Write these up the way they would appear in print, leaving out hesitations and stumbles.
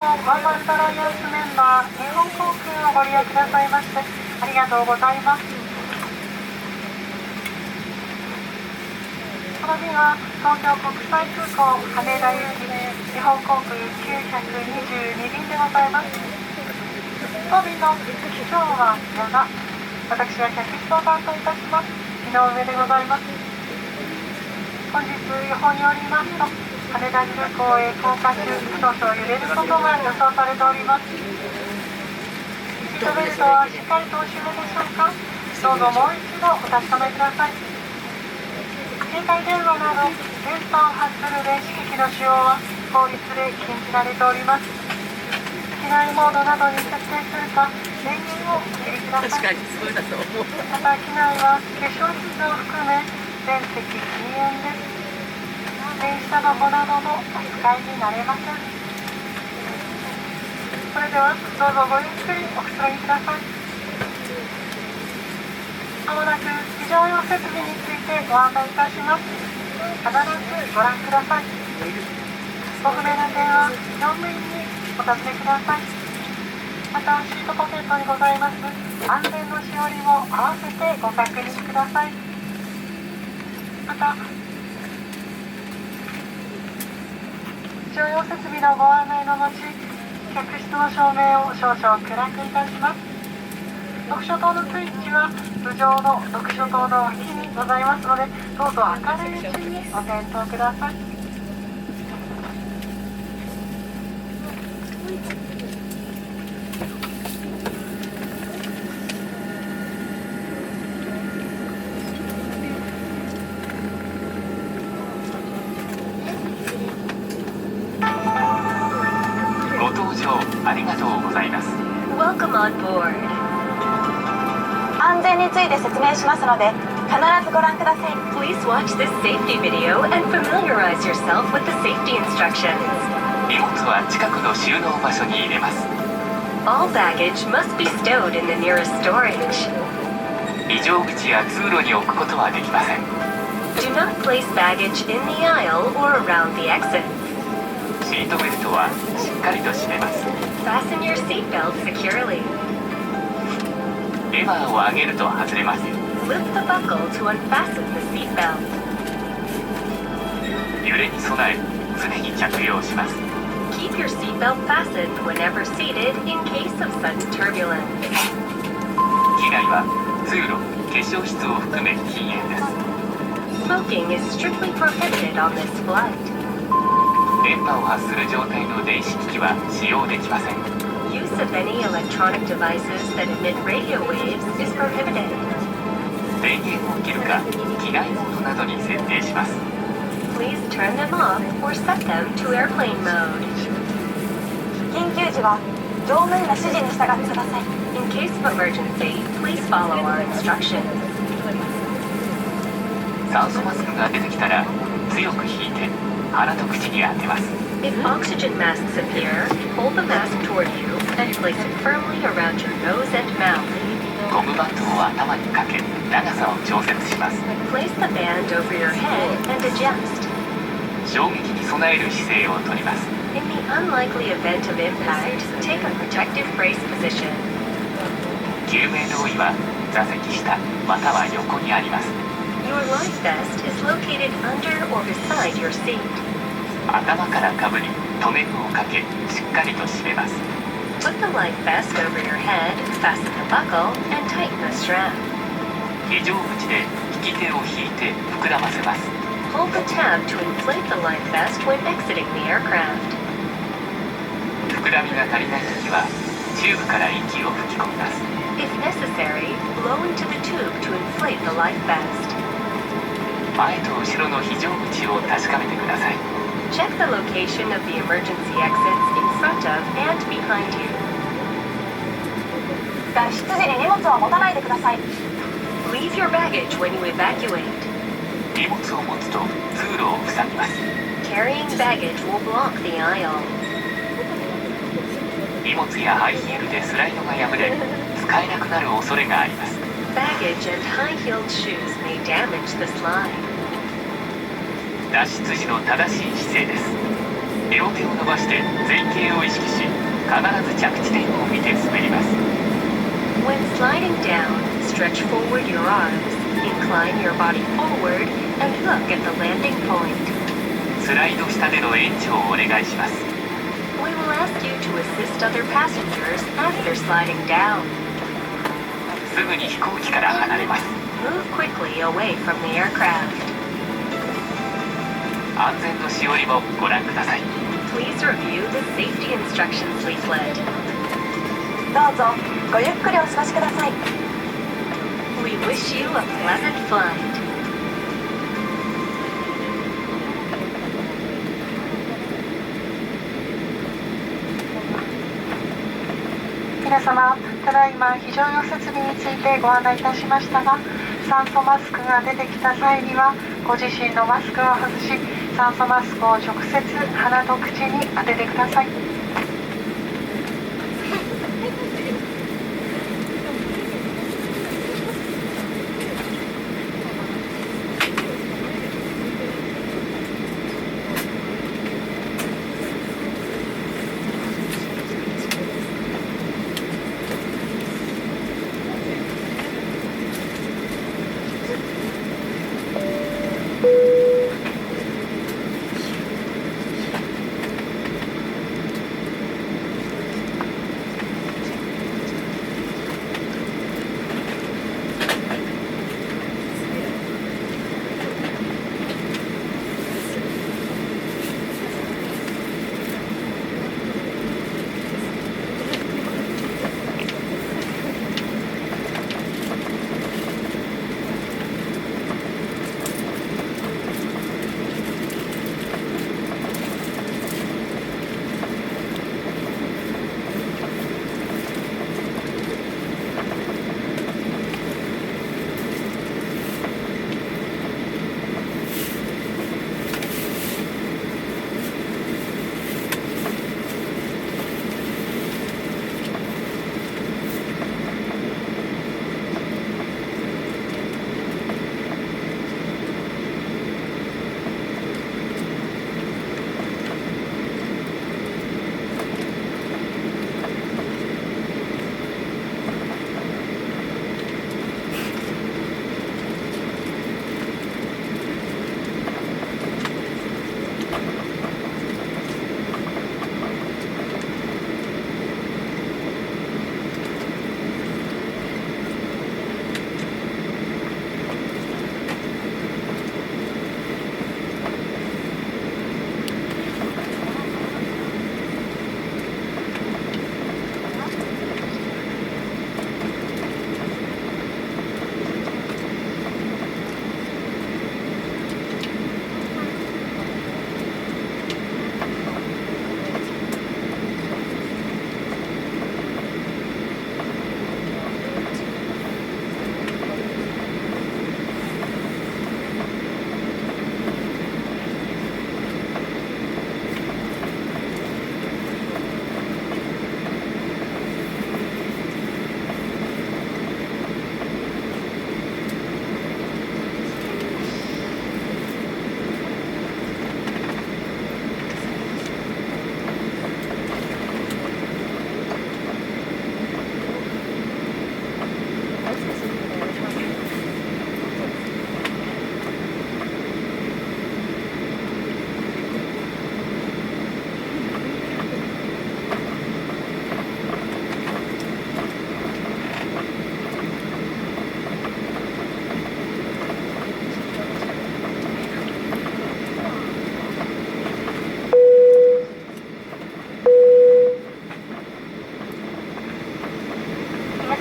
ワンワントライアンスメンバー、日本航空をご利用くださいましてありがとうございます。この便は東京国際空港羽田行き日本航空922便でございます。当便の機長は矢田、私は客室を担当いたします井上でございます。本日予報によりますと羽田空港へ降下中少々揺れることが予想されております。シートベルトはしっかりとお締めでしょうか。どうぞもう一度お確かめください。携帯電話など電波を発する電子機器の使用は法律で禁じられております。機内モードなどに設定するか電源をお切りください。また機内は化粧室を含め全席禁煙です。電子タバコなどのお使いになれません。それではどうぞごゆっくりおくつろぎください。まもなく非常用設備についてご案内いたします。必ずご覧ください。ご不明な点は乗務員にお尋ねください。またシートポケットにございます安全のしおりも合わせてご確認ください。また非常用設備のご案内の後、客室の照明を少々暗くいたします。読書灯のスイッチは頭上の読書灯の脇にございますので、どうぞ明るいうちにご点灯ください。ありがとうございます。 Welcome on board. 安全について説明しますので必ずご覧ください。 Please watch this safety video and familiarize yourself with the safety instructions. 荷物は近くの収納場所に入れます。 All baggage must be stowed in the nearest storage. 非常口や通路に置くことはできません。 Do not place baggage in the aisle or around the exit. シートベルトはしっかりと締めます。 Fasten your seatbelt securely. レバーを上げると外れます。 Lift the buckle to unfasten the seatbelt. 揺れに備え常に着用します。 Keep your seatbelt fastened whenever seated in case of sudden turbulence. 機内は通路、化粧室を含め禁煙です。 Smoking is strictly prohibited on this flight. 電波を発する状態の電子機器は使用できません。 Use of any electronic devices that emit radio waves is prohibited. 電源を切るか機内モードなどに設定します。 Please turn them off or set them to airplane mode. 緊急時は乗務員の指示に従ってください。 In case of emergency, please follow our instructions. 酸素マスクが出てきたら強く引いて鼻と口に当てます。 If oxygen masks appear, hold the mask toward you and place it firmly around your nose and mouth. ゴムバンドを頭にかけ長さを調節します。 Place the band over your head and adjust. 衝撃に備える姿勢をとります。 In the unlikely event of impact, take a protective brace position. 救命胴衣は座席下または横にあります。 Your life vest is located under or beside your seat. 頭からかぶり留め具をかけしっかりと締めます。 Put the life vest over your head, fasten the buckle, and tighten the strap. 非常口で引き手を引いて膨らませます。 Hold the tab to inflate the life vest when exiting the aircraft. 膨らみが足りないときはチューブから息を吹き込みます。 If necessary, blow into the tube to inflate the life vest. 前と後ろの非常口を確かめてください。 Check the location of the emergency exits in front of and behind you. 脱出時に荷物は持たないでください。 Leave your baggage when you evacuate. 荷物を持つと通路を塞ぎます。 Carrying baggage will block the aisle. 荷物やハイヒールでスライドが破れ使えなくなる恐れがあります。 Baggage and high-heeled shoes may damage the slide. 脱出時の正しい姿勢です。両手を伸ばして前傾を意識し必ず着地点を見て滑ります。 When sliding down, stretch forward your arms, incline your body forward, and look at the landing point. スライド下での援助をお願いします。 We will ask you to assist other passengers after sliding down. すぐに飛行機から離れます。 Move quickly away from the aircraft. 安全のしおりもご覧ください。 Please review the safety instructions leaflet. どうぞごゆっくりお過ごしください。 We wish you a pleasant flight. 皆様、ただいま非常用設備についてご案内いたしましたが、酸素マスクが出てきた際にはご自身のマスクを外し、酸素マスクを直接鼻と口に当ててください。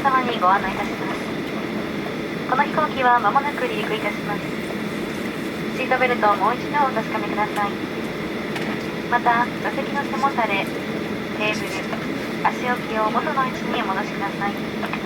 様にご案内いたします。この飛行機は間もなく離陸いたします。シートベルトをもう一度お確かめください。また座席の背もたれ、テーブル、足置きを元の位置にお戻しください。